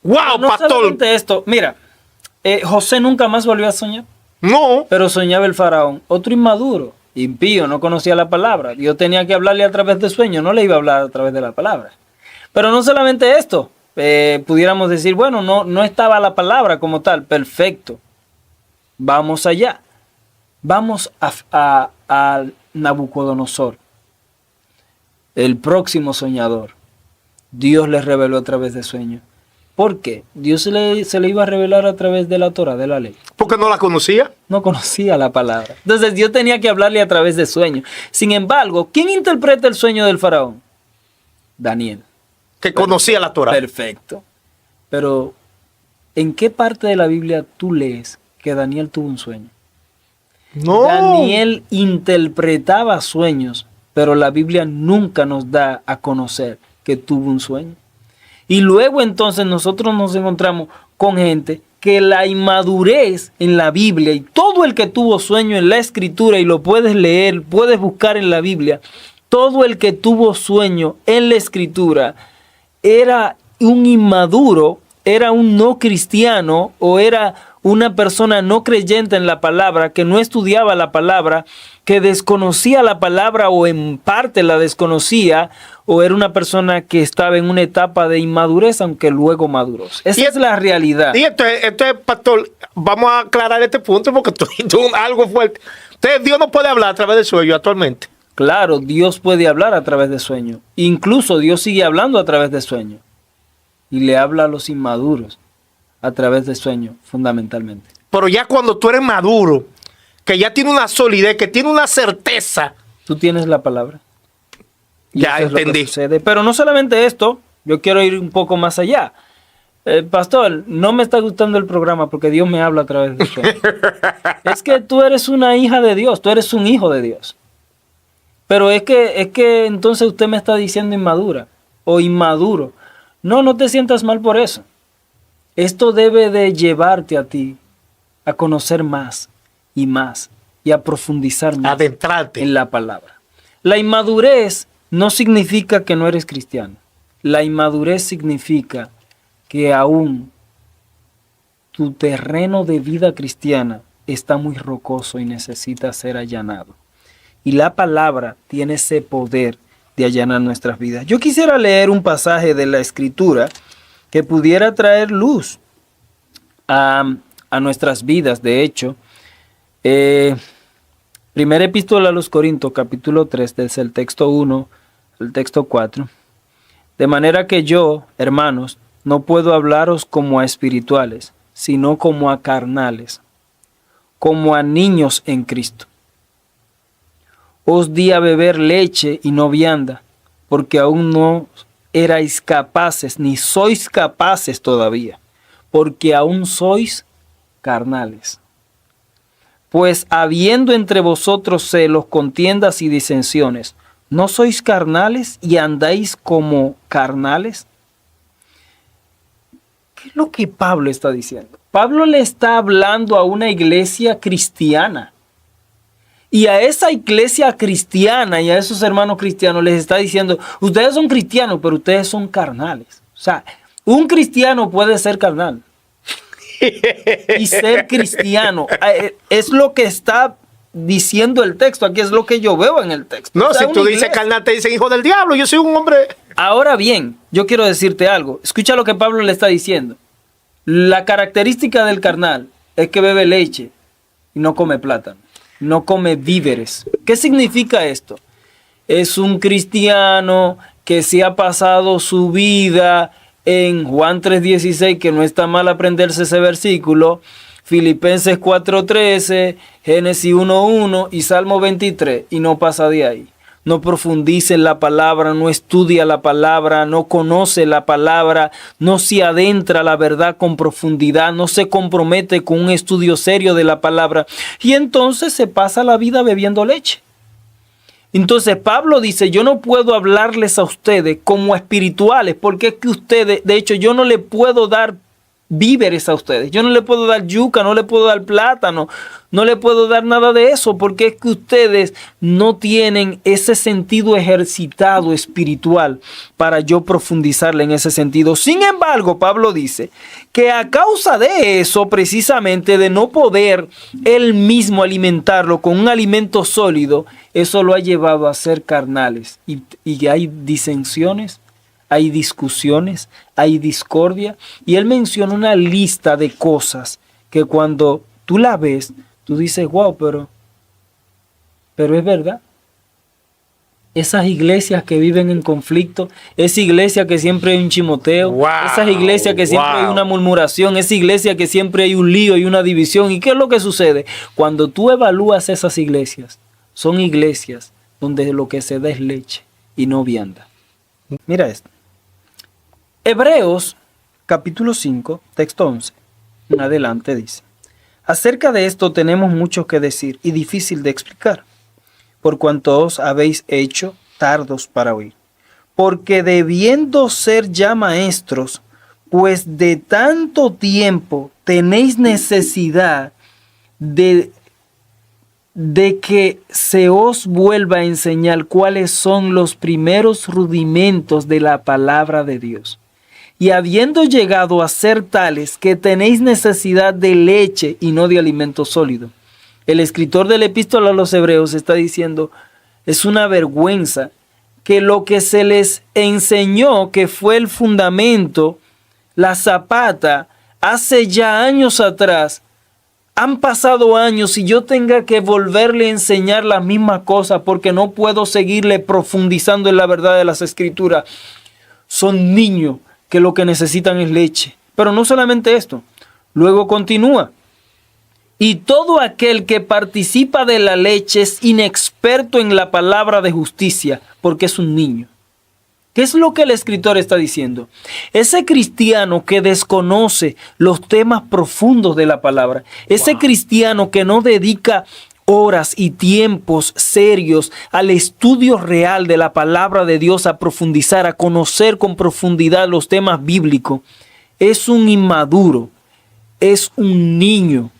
¡Wow, Pero no pastor! solamente esto, mira, José nunca más volvió a soñar. No. Pero soñaba el faraón, otro inmaduro, impío, no conocía la palabra. Dios tenía que hablarle a través de sueños, no le iba a hablar a través de la palabra. Pero no solamente esto, pudiéramos decir, bueno, no estaba la palabra como tal, perfecto. Vamos allá. Vamos a Nabucodonosor, el próximo soñador. Dios le reveló a través de sueños. ¿Por qué? Dios se le iba a revelar a través de la Torah, de la ley. Porque no la conocía. No conocía la palabra. Entonces Dios tenía que hablarle a través de sueños. Sin embargo, ¿quién interpreta el sueño del faraón? Daniel. Que conocía la Torah. Perfecto. Pero, ¿en qué parte de la Biblia tú lees que Daniel tuvo un sueño? No. Daniel interpretaba sueños, pero la Biblia nunca nos da a conocer que tuvo un sueño. Y luego entonces nosotros nos encontramos con gente que la inmadurez en la Biblia, y todo el que tuvo sueño en la Escritura, y lo puedes leer, puedes buscar en la Biblia, todo el que tuvo sueño en la Escritura era un inmaduro, era un no cristiano o era una persona no creyente en la palabra, que no estudiaba la palabra, que desconocía la palabra o en parte la desconocía, o era una persona que estaba en una etapa de inmadurez, aunque luego maduró. Esa es la realidad. Y entonces, pastor, vamos a aclarar este punto porque tú algo fuerte. Entonces, Dios no puede hablar a través del sueño actualmente. Claro, Dios puede hablar a través de sueños. Incluso Dios sigue hablando a través de sueños. Y le habla a los inmaduros a través de sueños, fundamentalmente. Pero ya cuando tú eres maduro, que ya tiene una solidez, que tiene una certeza. Tú tienes la palabra. Y Ya eso es lo que entendí. sucede. Pero no solamente esto, yo quiero ir un poco más allá. Pastor, no me está gustando el programa porque Dios me habla a través de sueños. Es que tú eres una hija de Dios, tú eres un hijo de Dios. Pero es que entonces usted me está diciendo inmadura o inmaduro. No te sientas mal por eso. Esto debe de llevarte a ti a conocer más y más y a profundizar más Adentrarte en la palabra. La inmadurez no significa que no eres cristiano. La inmadurez significa que aún tu terreno de vida cristiana está muy rocoso y necesita ser allanado. Y la palabra tiene ese poder de allanar nuestras vidas. Yo quisiera leer un pasaje de la Escritura que pudiera traer luz a nuestras vidas. De hecho, primera epístola a los Corintios, capítulo 3, desde el texto 1 al texto 4. De manera que yo, hermanos, no puedo hablaros como a espirituales, sino como a carnales, como a niños en Cristo. Os di a beber leche y no vianda, porque aún no erais capaces, ni sois capaces todavía, porque aún sois carnales. Pues habiendo entre vosotros celos, contiendas y disensiones, ¿no sois carnales y andáis como carnales? ¿Qué es lo que Pablo está diciendo? Pablo le está hablando a una iglesia cristiana. Y a esa iglesia cristiana y a esos hermanos cristianos les está diciendo, ustedes son cristianos, pero ustedes son carnales. O sea, un cristiano puede ser carnal y ser cristiano. Es lo que está diciendo el texto. Aquí es lo que yo veo en el texto. No, o sea, si tú dices carnal, te dicen hijo del diablo. Yo soy un hombre. Ahora bien, yo quiero decirte algo. Escucha lo que Pablo le está diciendo. La característica del carnal es que bebe leche y no come plátano. No come víveres. ¿Qué significa esto? es un cristiano que se ha pasado su vida en Juan 3:16, que no está mal aprenderse ese versículo, Filipenses 4:13, Génesis 1:1 y Salmo 23, y no pasa de ahí. No profundiza en la palabra, no estudia la palabra, no conoce la palabra, no se adentra a la verdad con profundidad, no se compromete con un estudio serio de la palabra, y entonces se pasa la vida bebiendo leche. Entonces Pablo dice, yo no puedo hablarles a ustedes como espirituales, porque es que ustedes, de hecho, yo no le puedo dar víveres a ustedes. Yo no le puedo dar yuca, no le puedo dar plátano, no le puedo dar nada de eso, porque es que ustedes no tienen ese sentido ejercitado espiritual para yo profundizarle en ese sentido. Sin embargo, Pablo dice que a causa de eso, precisamente de no poder él mismo alimentarlo con un alimento sólido, eso lo ha llevado a ser carnales. Y hay disensiones, hay discusiones, hay discordia, y él menciona una lista de cosas que cuando tú la ves, tú dices, wow, pero es verdad. Esas iglesias que viven en conflicto, esa iglesia que siempre hay un chimoteo, esas iglesias que siempre hay una murmuración, esa iglesia que siempre hay un lío y una división. ¿Y qué es lo que sucede? Cuando tú evalúas esas iglesias, son iglesias donde lo que se da es leche y no vianda. Mira esto. Hebreos, capítulo 5, texto 11, en adelante dice: acerca de esto tenemos mucho que decir y difícil de explicar, por cuanto os habéis hecho tardos para oír. Porque debiendo ser ya maestros, pues de tanto tiempo tenéis necesidad de que se os vuelva a enseñar cuáles son los primeros rudimentos de la palabra de Dios. Y habiendo llegado a ser tales que tenéis necesidad de leche y no de alimento sólido. El escritor de la epístola a los Hebreos está diciendo, es una vergüenza que lo que se les enseñó, que fue el fundamento, la zapata, hace ya años atrás, han pasado años y yo tenga que volverle a enseñar la misma cosa porque no puedo seguirle profundizando en la verdad de las escrituras. Son niños que lo que necesitan es leche. Pero no solamente esto. Luego continúa. Y todo aquel que participa de la leche es inexperto en la palabra de justicia, porque es un niño. ¿Qué es lo que el escritor está diciendo? Ese cristiano que desconoce los temas profundos de la palabra, ese cristiano que no dedica horas y tiempos serios al estudio real de la palabra de Dios, a profundizar, a conocer con profundidad los temas bíblicos, es un inmaduro, es un niño,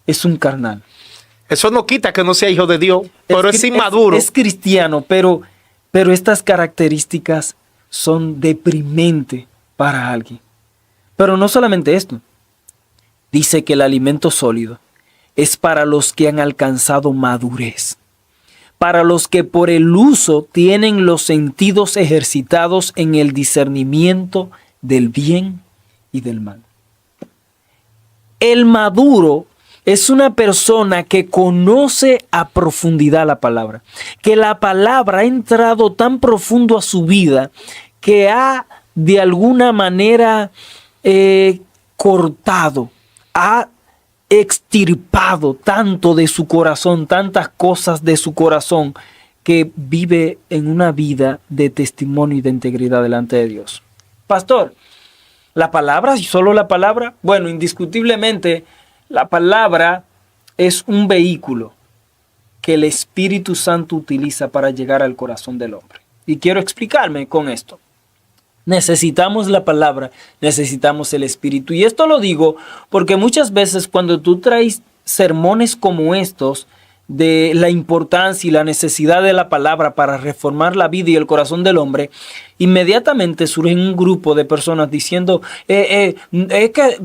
es un carnal. Eso no quita que no sea hijo de Dios, pero es inmaduro. Es cristiano, pero estas características son deprimentes para alguien. Pero no solamente esto. Dice que el alimento sólido es para los que han alcanzado madurez, para los que por el uso tienen los sentidos ejercitados en el discernimiento del bien y del mal. El maduro es una persona que conoce a profundidad la palabra, que la palabra ha entrado tan profundo a su vida que ha de alguna manera cortado, ha extirpado tanto de su corazón, tantas cosas de su corazón, que vive en una vida de testimonio y de integridad delante de Dios. Pastor, ¿la palabra y solo la palabra? Bueno, indiscutiblemente la palabra es un vehículo que el Espíritu Santo utiliza para llegar al corazón del hombre. Y quiero explicarme con esto. Necesitamos la palabra, necesitamos el Espíritu. Y esto lo digo porque muchas veces cuando tú traes sermones como estos, de la importancia y la necesidad de la palabra para reformar la vida y el corazón del hombre, inmediatamente surge un grupo de personas diciendo,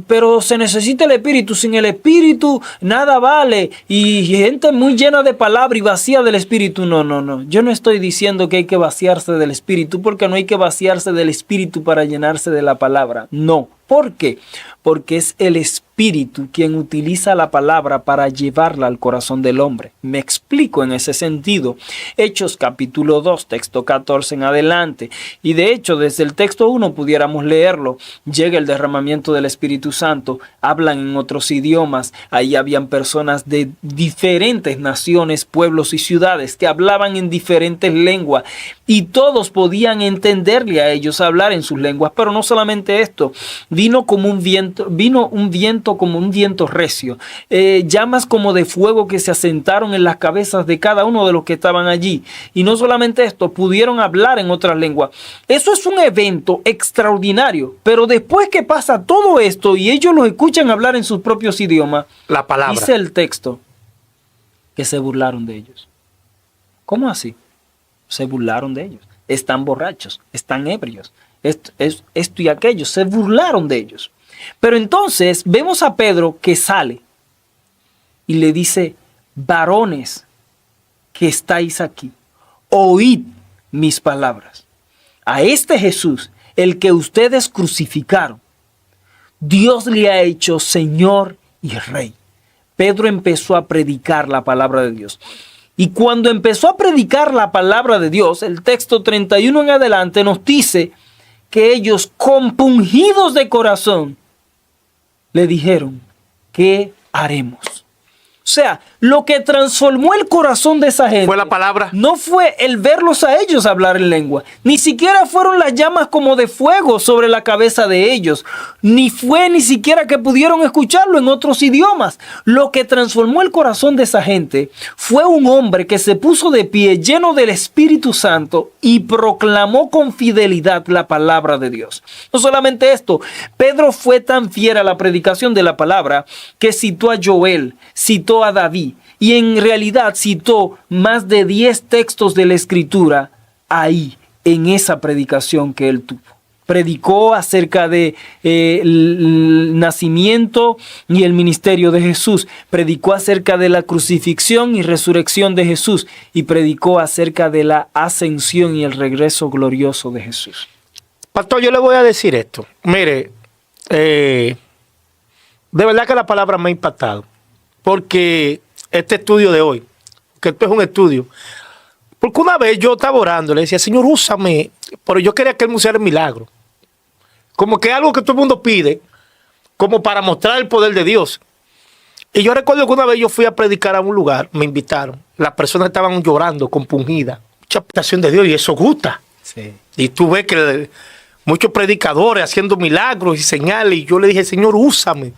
pero se necesita el Espíritu, sin el Espíritu nada vale, y gente muy llena de palabra y vacía del Espíritu. No, yo no estoy diciendo que hay que vaciarse del Espíritu, porque no hay que vaciarse del Espíritu para llenarse de la palabra. No. ¿Por qué? Porque es el Espíritu Espíritu quien utiliza la palabra para llevarla al corazón del hombre. Me explico en ese sentido. Hechos capítulo 2, texto 14 en adelante. Y de hecho, desde el texto 1 pudiéramos leerlo. Llega el derramamiento del Espíritu Santo, hablan en otros idiomas. Ahí habían personas de diferentes naciones, pueblos y ciudades que hablaban en diferentes lenguas. Y todos podían entenderle a ellos hablar en sus lenguas. Pero no solamente esto, vino un viento como un viento recio, llamas como de fuego que se asentaron en las cabezas de cada uno de los que estaban allí. Y no solamente esto, pudieron hablar en otras lenguas. Eso es un evento extraordinario. Pero después que pasa todo esto y ellos los escuchan hablar en sus propios idiomas, la palabra, dice el texto que se burlaron de ellos. ¿Cómo así? Se burlaron de ellos. Están borrachos, están ebrios, esto y aquello. Se burlaron de ellos. Pero entonces vemos a Pedro que sale y le dice: varones que estáis aquí, oíd mis palabras. A este Jesús, el que ustedes crucificaron, Dios le ha hecho Señor y Rey. Pedro empezó a predicar la palabra de Dios. Y cuando empezó a predicar la palabra de Dios, el texto 31 en adelante nos dice que ellos, compungidos de corazón, le dijeron: ¿qué haremos? O sea, lo que transformó el corazón de esa gente fue la palabra. No fue el verlos a ellos hablar en lengua, ni siquiera fueron las llamas como de fuego sobre la cabeza de ellos, ni siquiera que pudieron escucharlo en otros idiomas. Lo que transformó el corazón de esa gente fue un hombre que se puso de pie lleno del Espíritu Santo y proclamó con fidelidad la palabra de Dios. No solamente esto, Pedro fue tan fiel a la predicación de la palabra que citó a Joel, citó a David, y en realidad citó más de 10 textos de la Escritura ahí, en esa predicación que él tuvo. Predicó acerca de el nacimiento y el ministerio de Jesús. Predicó acerca de la crucifixión y resurrección de Jesús. Y predicó acerca de la ascensión y el regreso glorioso de Jesús. Pastor, yo le voy a decir esto. Mire, de verdad que la palabra me ha impactado. Porque este estudio de hoy, que esto es un estudio, porque una vez yo estaba orando, le decía: Señor, úsame, pero yo quería que él me hiciera el milagro. Como que algo que todo el mundo pide, como para mostrar el poder de Dios. Y yo recuerdo que una vez yo fui a predicar a un lugar, me invitaron, las personas estaban llorando, compungidas, mucha expectación de Dios, y eso gusta. Sí. Y tú ves que muchos predicadores haciendo milagros y señales, y yo le dije: Señor, úsame.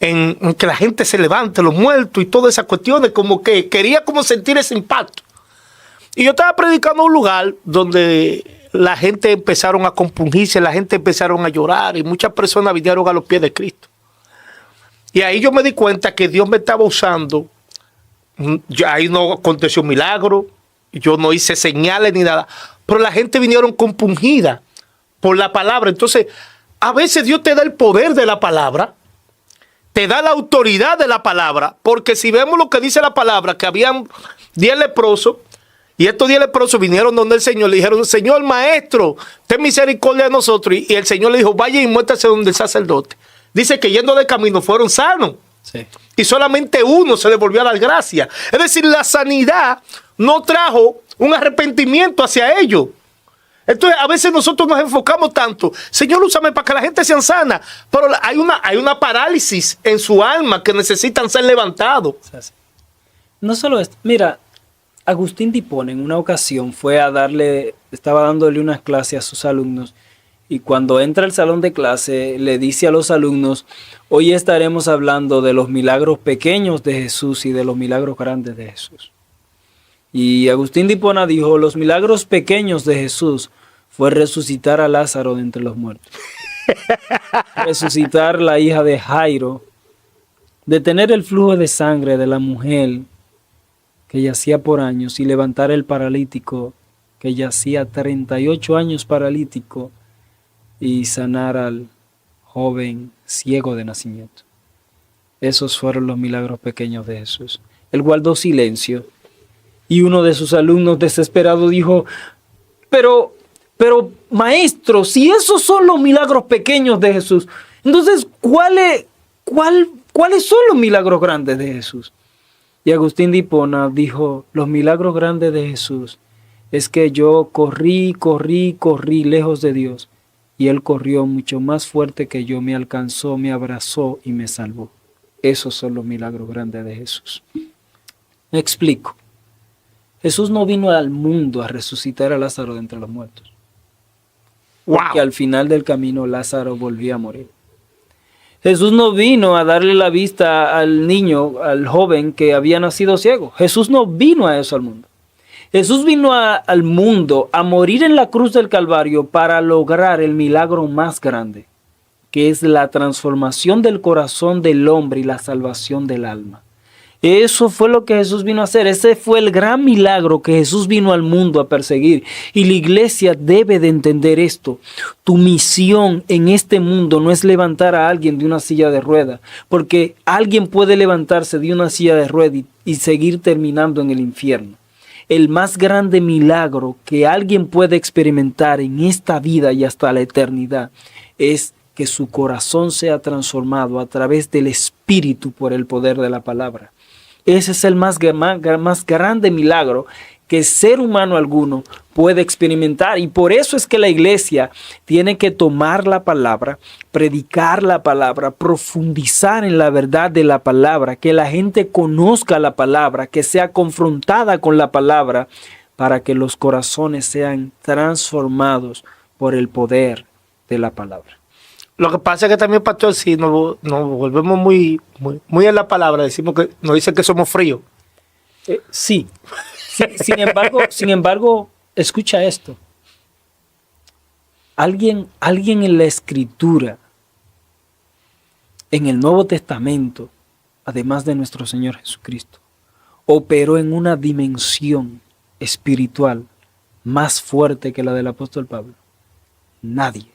En que la gente se levante, los muertos y todas esas cuestiones, como que quería como sentir ese impacto. Y yo estaba predicando en un lugar donde la gente empezaron a compungirse, la gente empezaron a llorar y muchas personas vinieron a los pies de Cristo. Y ahí yo me di cuenta que Dios me estaba usando. Ahí no aconteció un milagro, yo no hice señales ni nada, pero la gente vinieron compungida por la palabra. Entonces, a veces Dios te da el poder de la palabra, te da la autoridad de la palabra, porque si vemos lo que dice la palabra, que habían 10 leprosos, y estos 10 leprosos vinieron donde el Señor, le dijeron: Señor, maestro, ten misericordia de nosotros. Y el Señor le dijo: vaya y muéstrase donde el sacerdote. Dice que yendo de camino fueron sanos. Sí. Y solamente uno se le volvió a dar gracia. Es decir, la sanidad no trajo un arrepentimiento hacia ellos. Entonces, a veces nosotros nos enfocamos tanto: Señor, úsame para que la gente sea sana. Pero hay una parálisis en su alma que necesitan ser levantados. No solo esto. Mira, Agustín de Hipona en una ocasión estaba dándole unas clases a sus alumnos. Y cuando entra al salón de clase, le dice a los alumnos: hoy estaremos hablando de los milagros pequeños de Jesús y de los milagros grandes de Jesús. Y Agustín de Hipona dijo: los milagros pequeños de Jesús fue resucitar a Lázaro de entre los muertos, resucitar la hija de Jairo, detener el flujo de sangre de la mujer que yacía por años y levantar el paralítico que yacía 38 años paralítico y sanar al joven ciego de nacimiento. Esos fueron los milagros pequeños de Jesús. Él guardó silencio y uno de sus alumnos desesperado dijo: pero maestro, si esos son los milagros pequeños de Jesús, entonces ¿cuál ¿cuáles son los milagros grandes de Jesús? Y Agustín de Hipona dijo, los milagros grandes de Jesús es que yo corrí lejos de Dios, y Él corrió mucho más fuerte que yo, me alcanzó, me abrazó y me salvó. Esos son los milagros grandes de Jesús. Me explico. Jesús no vino al mundo a resucitar a Lázaro de entre los muertos. Porque al final del camino Lázaro volvió a morir. Jesús no vino a darle la vista al niño, al joven que había nacido ciego. Jesús no vino a eso al mundo. Jesús vino al mundo a morir en la cruz del Calvario para lograr el milagro más grande, que es la transformación del corazón del hombre y la salvación del alma. Eso fue lo que Jesús vino a hacer. Ese fue el gran milagro que Jesús vino al mundo a perseguir. Y la iglesia debe de entender esto. Tu misión en este mundo no es levantar a alguien de una silla de ruedas, porque alguien puede levantarse de una silla de ruedas y seguir terminando en el infierno. El más grande milagro que alguien puede experimentar en esta vida y hasta la eternidad es que su corazón sea transformado a través del Espíritu por el poder de la palabra. Ese es el más grande milagro que ser humano alguno puede experimentar. Y por eso es que la iglesia tiene que tomar la palabra, predicar la palabra, profundizar en la verdad de la palabra, que la gente conozca la palabra, que sea confrontada con la palabra, para que los corazones sean transformados por el poder de la palabra. Lo que pasa es que también, pastor, si nos volvemos muy en la palabra, nos dicen que somos fríos. Sí. Sin embargo, escucha esto. Alguien en la Escritura, en el Nuevo Testamento, además de nuestro Señor Jesucristo, operó en una dimensión espiritual más fuerte que la del apóstol Pablo. Nadie.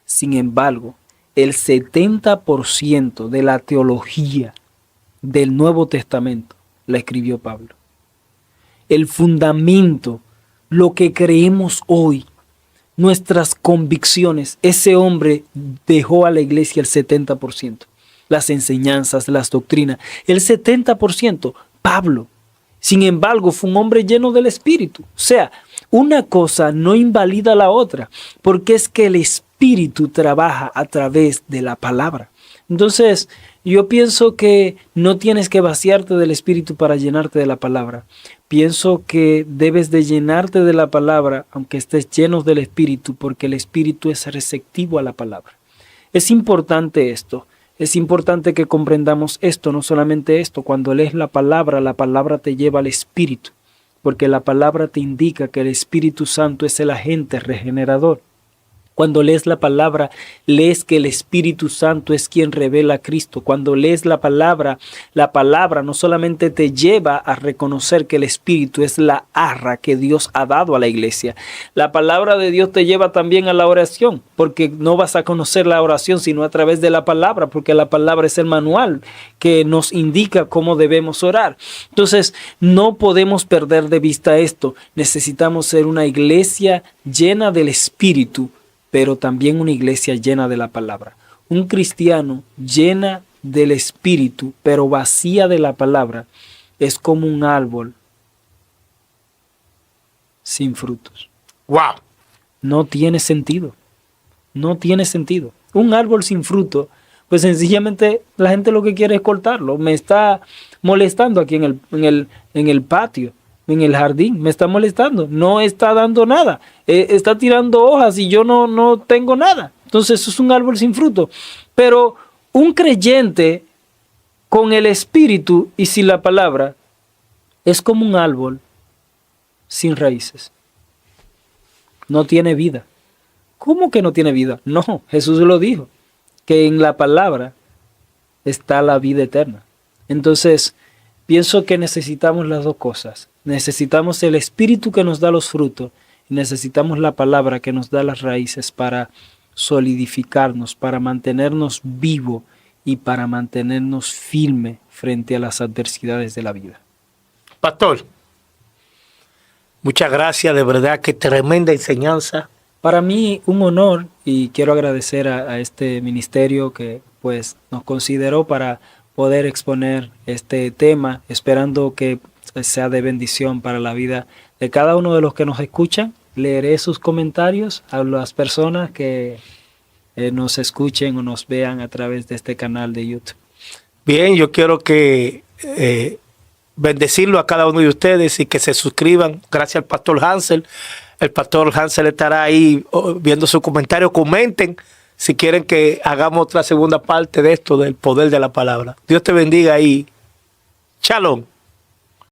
Sin embargo, el 70% de la teología del Nuevo Testamento la escribió Pablo. El fundamento, lo que creemos hoy, nuestras convicciones, ese hombre dejó a la iglesia el 70%. Las enseñanzas, las doctrinas, el 70%, Pablo. Sin embargo, fue un hombre lleno del Espíritu. O sea, una cosa no invalida la otra, porque es que el Espíritu trabaja a través de la palabra. Entonces, yo pienso que no tienes que vaciarte del Espíritu para llenarte de la palabra. Pienso que debes de llenarte de la palabra, aunque estés lleno del Espíritu, porque el Espíritu es receptivo a la palabra. Es importante esto. Es importante que comprendamos esto, no solamente esto. Cuando lees la palabra te lleva al Espíritu, porque la palabra te indica que el Espíritu Santo es el agente regenerador. Cuando lees la palabra, lees que el Espíritu Santo es quien revela a Cristo. Cuando lees la palabra no solamente te lleva a reconocer que el Espíritu es la arra que Dios ha dado a la iglesia. La palabra de Dios te lleva también a la oración, porque no vas a conocer la oración sino a través de la palabra, porque la palabra es el manual que nos indica cómo debemos orar. Entonces, no podemos perder de vista esto. Necesitamos ser una iglesia llena del Espíritu, pero también una iglesia llena de la palabra. Un cristiano llena del Espíritu, pero vacía de la palabra, es como un árbol sin frutos. ¡Wow! No tiene sentido. No tiene sentido. Un árbol sin fruto, pues sencillamente la gente lo que quiere es cortarlo. Me está molestando aquí en el patio, en el jardín, me está molestando, no está dando nada, está tirando hojas y yo no tengo nada. Entonces eso es un árbol sin fruto. Pero un creyente con el Espíritu y sin la palabra es como un árbol sin raíces. No tiene vida. ¿Cómo que no tiene vida? No, Jesús lo dijo, que en la palabra está la vida eterna. Entonces, pienso que necesitamos las dos cosas. Necesitamos el Espíritu que nos da los frutos y necesitamos la palabra que nos da las raíces para solidificarnos, para mantenernos vivos y para mantenernos firmes frente a las adversidades de la vida. Pastor, muchas gracias, de verdad que tremenda enseñanza. Para mí un honor y quiero agradecer a este ministerio que pues nos consideró para poder exponer este tema, esperando que sea de bendición para la vida de cada uno de los que nos escuchan. Leeré sus comentarios a las personas que nos escuchen o nos vean a través de este canal de YouTube. Bien, yo quiero que bendecirlo a cada uno de ustedes y que se suscriban. Gracias al pastor Hansel. El pastor Hansel estará ahí viendo su comentario. Comenten si quieren que hagamos otra segunda parte de esto, del poder de la palabra. Dios te bendiga y shalom.